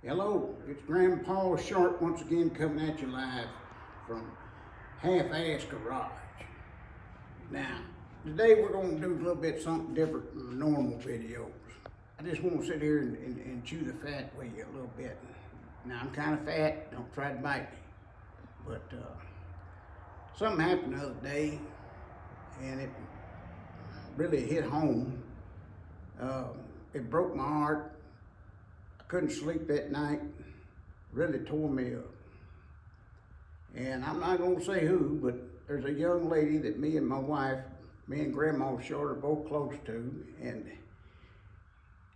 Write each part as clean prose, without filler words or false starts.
Hello, it's Grandpa Shart once again coming at you live from Half-Ass Garage. Now, today we're going to do a little bit something different from the normal videos. I just want to sit here and chew the fat with you a little bit. Now, I'm kind of fat, don't try to bite me. But something happened the other day and it really hit home. It broke my heart. I couldn't sleep that night, really tore me up. And I'm not gonna say who, but there's a young lady that me and my wife, me and Grandma Short are both close to, and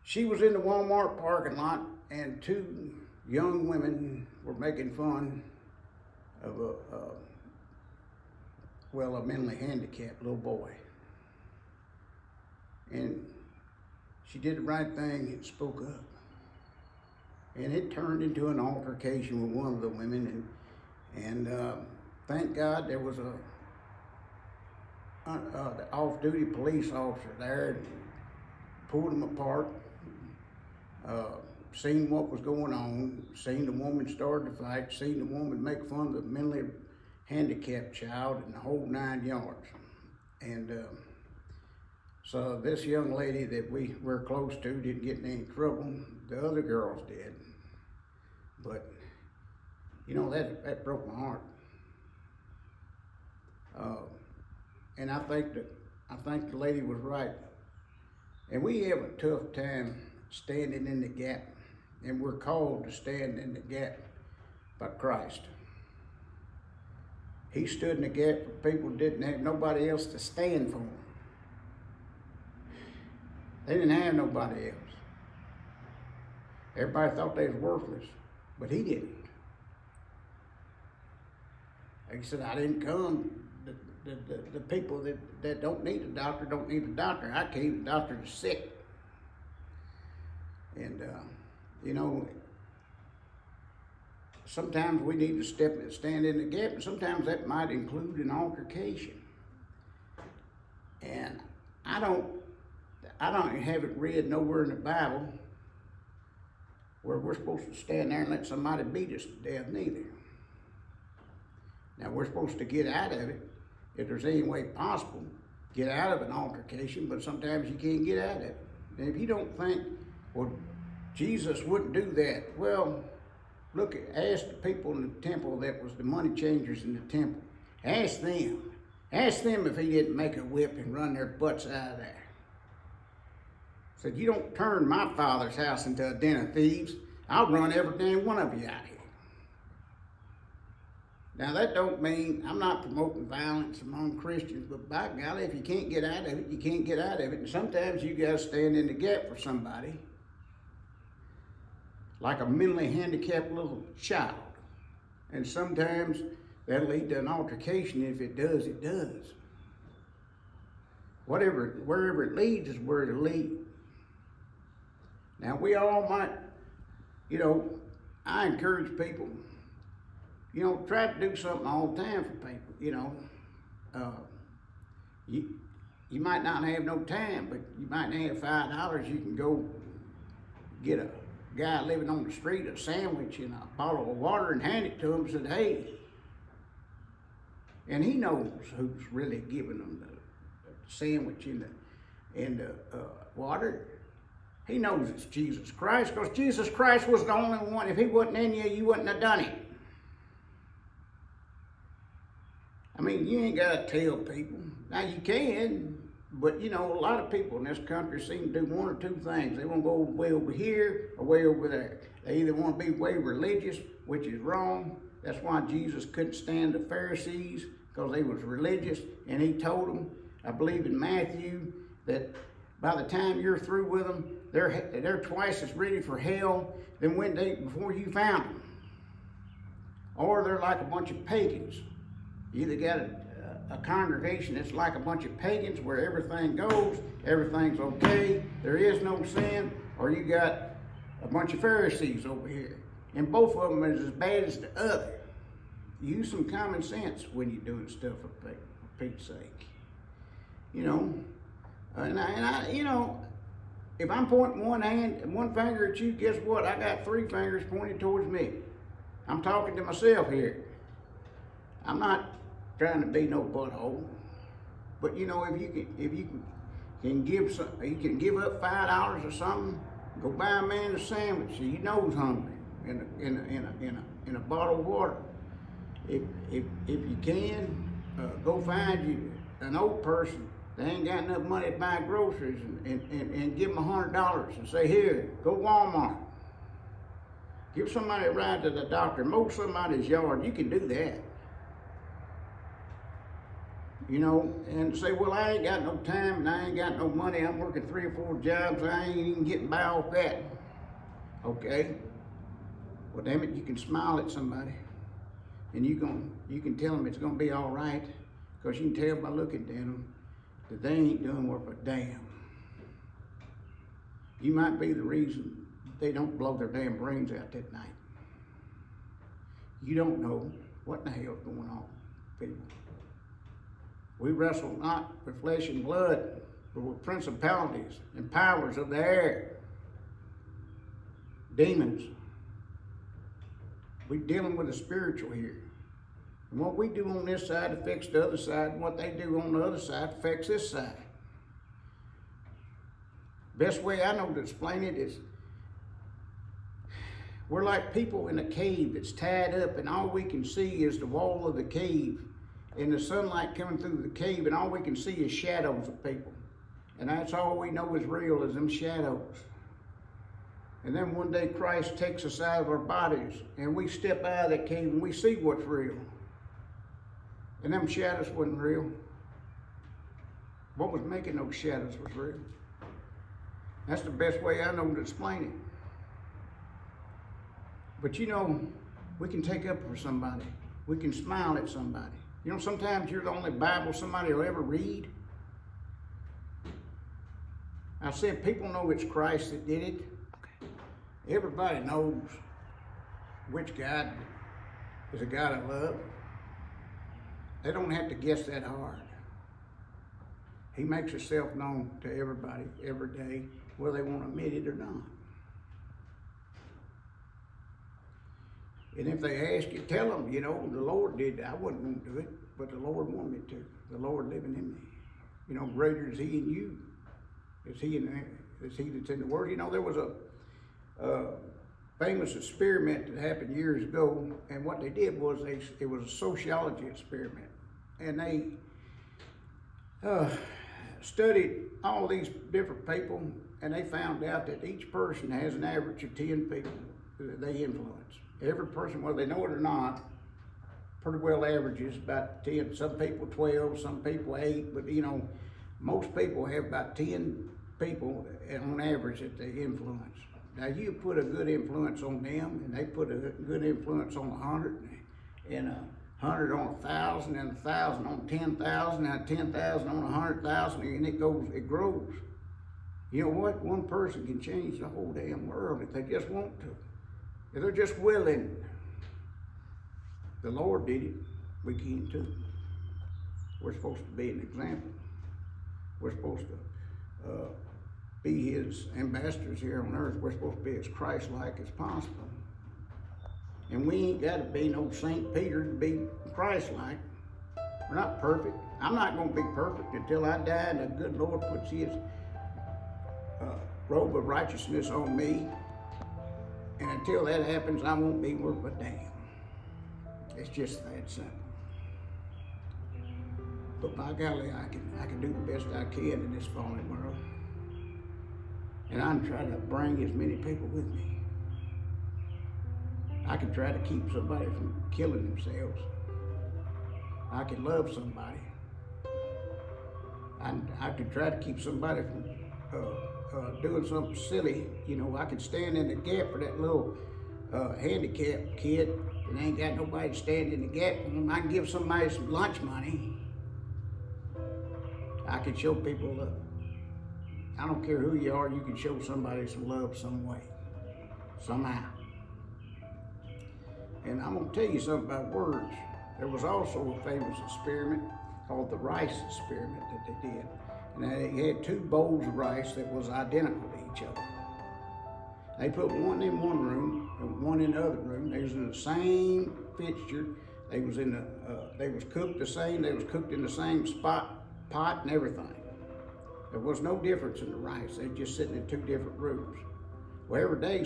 she was in the Walmart parking lot and two young women were making fun of a mentally handicapped little boy. And she did the right thing and spoke up. And it turned into an altercation with one of the women, and thank God there was the off-duty police officer there and pulled them apart, seen what was going on, seen the woman start to fight, seen the woman make fun of the mentally handicapped child and the whole 9 yards. And so this young lady that we were close to didn't get in any trouble. The other girls did. But, you know, that broke my heart. And I think the lady was right. And we have a tough time standing in the gap. And we're called to stand in the gap by Christ. He stood in the gap for people who didn't have nobody else to stand for them. They didn't have nobody else. Everybody thought they was worthless, but he didn't. Like he said, I didn't come, the people that don't need a doctor don't need a doctor. I came, the doctor is sick. And, you know, sometimes we need to stand in the gap, and sometimes that might include an altercation. And I don't have it read nowhere in the Bible where we're supposed to stand there and let somebody beat us to death neither. Now we're supposed to get out of it if there's any way possible, get out of an altercation, but sometimes you can't get out of it. And if you don't think, well, Jesus wouldn't do that, well, look, ask the people in the temple that was the money changers in the temple. Ask them. Ask them if he didn't make a whip and run their butts out of there. Said, you don't turn my Father's house into a den of thieves. I'll run every damn one of you out here. Now that don't mean I'm not promoting violence among Christians, but by golly, if you can't get out of it, you can't get out of it. And sometimes you gotta stand in the gap for somebody, like a mentally handicapped little child. And sometimes that'll lead to an altercation. If it does, it does. Wherever it leads is where it'll lead. Now we all might, you know, I encourage people, you know, try to do something all the time for people, you know. You might not have no time, but you might have $5, you can go get a guy living on the street a sandwich and a bottle of water and hand it to him and said, hey. And he knows who's really giving them the sandwich and the water. He knows it's Jesus Christ, because Jesus Christ was the only one. If he wasn't in you, you wouldn't have done it. I mean, you ain't got to tell people. Now, you can, but, you know, a lot of people in this country seem to do one or two things. They want to go way over here or way over there. They either want to be way religious, which is wrong. That's why Jesus couldn't stand the Pharisees, because they was religious. And he told them, I believe in Matthew, that by the time you're through with them, they're twice as ready for hell than when before you found them. Or they're like a bunch of pagans. You either got a congregation that's like a bunch of pagans where everything goes, everything's okay, there is no sin, or you got a bunch of Pharisees over here. And both of them is as bad as the other. Use some common sense when you're doing stuff for Pete's sake. You know, and I, you know, if I'm pointing one finger at you, guess what? I got 3 fingers pointed towards me. I'm talking to myself here. I'm not trying to be no butthole. But you know, if you can give up $5 or something, go buy a man a sandwich. So you know he's hungry, in a bottle of water. If you can, go find you an old person that ain't got enough money to buy groceries and give them $100 and say, here, go Walmart. Give somebody a ride to the doctor, mow somebody's yard. You can do that. You know, and say, well, I ain't got no time and I ain't got no money. I'm working 3 or 4 jobs. I ain't even getting by off that. Okay. Well, damn it, you can smile at somebody, and you can tell them it's gonna be all right, because you can tell by looking at them that they ain't doing worth a damn. You might be the reason they don't blow their damn brains out that night. You don't know what the hell's going on, people. We wrestle not with flesh and blood, but with principalities and powers of the air, demons. We're dealing with the spiritual here. And what we do on this side affects the other side, and what they do on the other side affects this side. Best way I know to explain it is, we're like people in a cave that's tied up, and all we can see is the wall of the cave and the sunlight coming through the cave, and all we can see is shadows of people. And that's all we know is real, is them shadows. And then one day Christ takes us out of our bodies, and we step out of that cave and we see what's real. And them shadows wasn't real. What was making those shadows was real. That's the best way I know to explain it. But you know, we can take up for somebody. We can smile at somebody. You know, sometimes you're the only Bible somebody will ever read. I said people know it's Christ that did it. Okay. Everybody knows which God is a God of love. They don't have to guess that hard. He makes himself known to everybody every day, whether they want to admit it or not. And if they ask you, tell them, you know, the Lord did. I wasn't going to do it, but the Lord wanted me to. The Lord living in me. You know, greater is He in you. Is He that's in the Word. You know, there was a famous experiment that happened years ago, and what they did was it was a sociology experiment, and they studied all these different people, and they found out that each person has an average of 10 people that they influence. Every person, whether they know it or not, pretty well averages about 10. Some people 12, some people 8, but you know, most people have about 10 people on average that they influence. Now you put a good influence on them, and they put a good influence on 100, and 100 on 1,000, and 1,000 on 10,000, and 10,000 on 100,000, and it grows. You know what? One person can change the whole damn world if they just want to. If they're just willing. The Lord did it. We can too. We're supposed to be an example. We're supposed to be His ambassadors here on earth. We're supposed to be as Christ-like as possible. And we ain't got to be no St. Peter to be Christ-like. We're not perfect. I'm not going to be perfect until I die and the good Lord puts His robe of righteousness on me. And until that happens, I won't be worth a damn. It's just that simple. But by golly, I can do the best I can in this fallen world. And I'm trying to bring as many people with me. I can try to keep somebody from killing themselves. I can love somebody. I can try to keep somebody from doing something silly. You know, I can stand in the gap for that little handicapped kid that ain't got nobody to stand in the gap for them. I can give somebody some lunch money. I can show people love. I don't care who you are, you can show somebody some love some way, somehow. And I'm gonna tell you something about words. There was also a famous experiment called the rice experiment that they did. and they had 2 bowls of rice that was identical to each other. They put one in one room and one in the other room. They was in the same fixture. They was cooked the same. They was cooked in the same pot and everything. There was no difference in the rice. They just sitting in 2 different rooms. Well, every day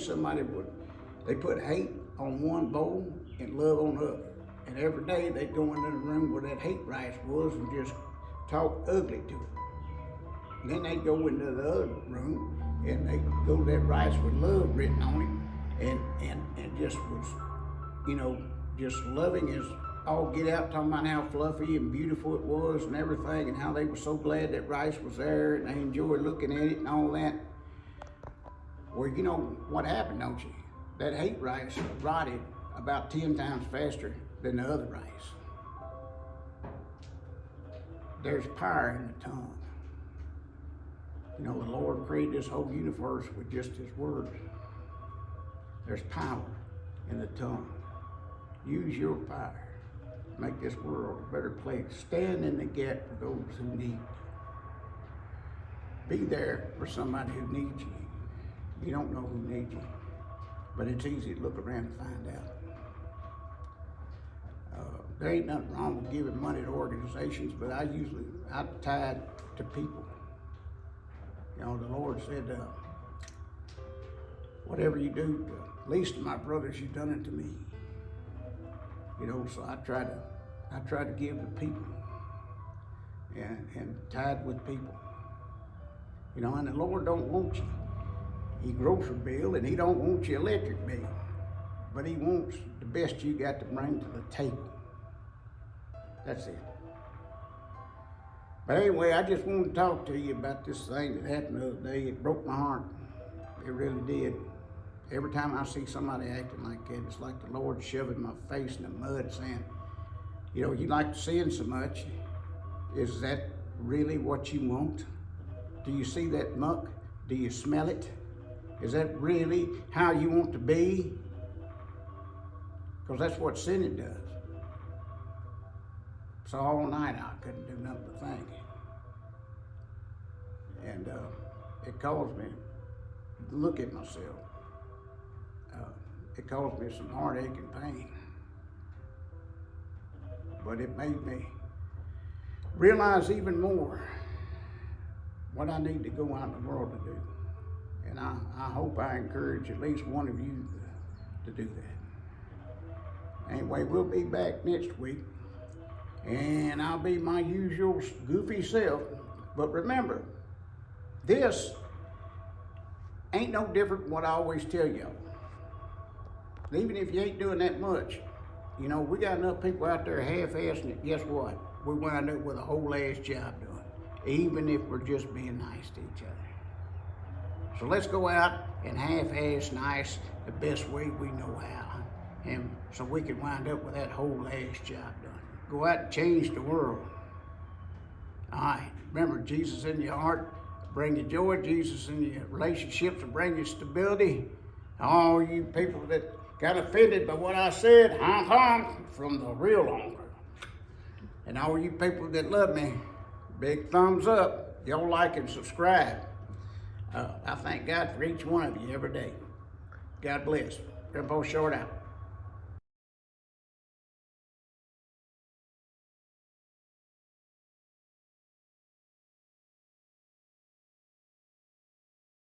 they put hate on one bowl and love on the other. And every day they'd go into the room where that hate rice was and just talk ugly to it. And then they'd go into the other room and they'd go to that rice with love written on it and just was, just loving as all get out, talking about how fluffy and beautiful it was and everything, and how they were so glad that rice was there and they enjoyed looking at it and all that. Well, you know what happened, don't you? That hate rice rotted about 10 times faster than the other rice. There's power in the tongue. The Lord created this whole universe with just His words. There's power in the tongue. Use your power. Make this world a better place. Stand in the gap for those who need. Be there for somebody who needs you. You don't know who needs you, but it's easy to look around and find out. There ain't nothing wrong with giving money to organizations, but I tithe to people. The Lord said, whatever you do to the least of my brothers, you've done it to me. So I try to give to people and tithe with people. And the Lord don't want you grocery bill, and He don't want your electric bill, but He wants the best you got to bring to the table. That's it. But anyway, I just wanted to talk to you about this thing that happened the other day. It broke my heart. It really did. Every time I see somebody acting like that, it's like the Lord shoving my face in the mud saying, you like to sin so much. Is that really what you want? Do you see that muck? Do you smell it? Is that really how you want to be? Because that's what sinning does. So all night I couldn't do nothing but think. And it caused me to look at myself. It caused me some heartache and pain. But it made me realize even more what I need to go out in the world to do. And I hope I encourage at least one of you to do that. Anyway, we'll be back next week. And I'll be my usual goofy self. But remember, this ain't no different from what I always tell y'all. Even if you ain't doing that much, we got enough people out there half-assing it. Guess what? We wind up with a whole ass job done, even if we're just being nice to each other. So let's go out and half-ass nice the best way we know how, and so we can wind up with that whole ass job done. Go out and change the world. All right. Remember, Jesus in your heart bring you joy. Jesus in your relationships will bring you stability. All you people that got offended by what I said, honk honk from the real honker. And all you people that love me, big thumbs up. Y'all like and subscribe. I thank God for each one of you every day. God bless. Grandpa Shart out.